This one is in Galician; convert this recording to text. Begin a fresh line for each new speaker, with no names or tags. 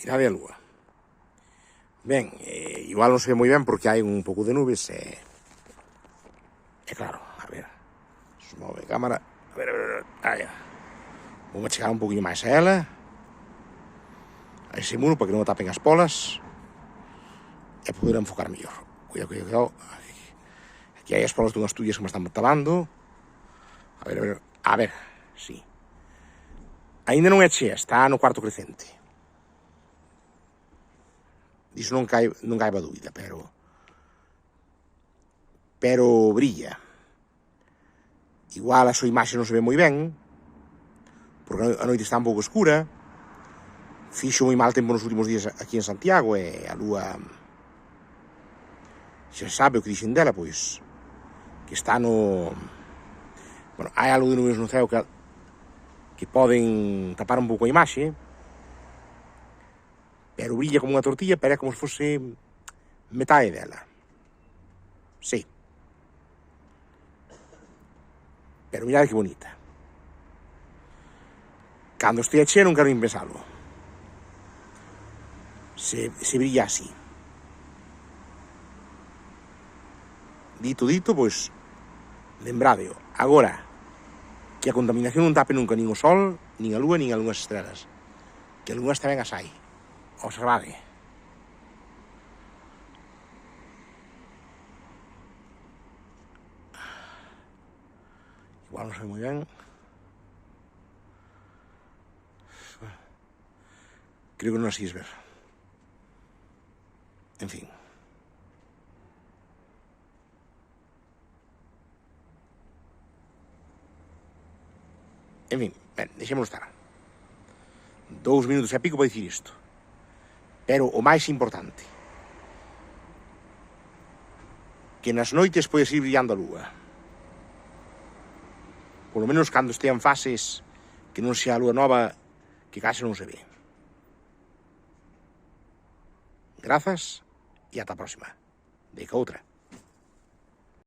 Mirade a lúa. Ben, igual non se ve moi ben porque hai un pouco de nubes e claro, a ver, se move a cámara, a ver, vou chegar un poquinho máis a ela, a ese muro para que non o tapen as polas e poder enfocar mellor. Cuidado, aquí hai as polas dunhas tuyas que me están tapando. A ver, sí. Ainda non é chea, está no cuarto crecente. Diso non caiba dúbida, pero brilla. Igual a súa imaxe non se ve moi ben, porque a noite está un pouco escura, fixo moi mal tempo nos últimos días aquí en Santiago, e a lúa xa sabe o que dixen dela, pois, que está no... Bueno, hai algo de nubes no ceo que poden tapar un pouco a imaxe, pero brilla como unha tortilla, pero é como se fose metade dela. Sí. Pero mirade que bonita. Cando estea chea non quero nin pensalo. Se brilla así. Dito, pois, lembradeo. Agora, que a contaminación non tape nunca nin o sol, nin a lúa, nin algunhas estrelas. Que algunhas tamén as hai. Observade. Igual non se ve moi ben. Creo que non as ides ver. En fin. Ben, deixémoslo estar. 2 minutos e pico para dicir isto. Pero o máis importante, que nas noites podes ir brillando a lúa. Por lo menos cando estean fases que non sea a lúa nova, que case non se ve. Grazas e ata a próxima. Deica outra.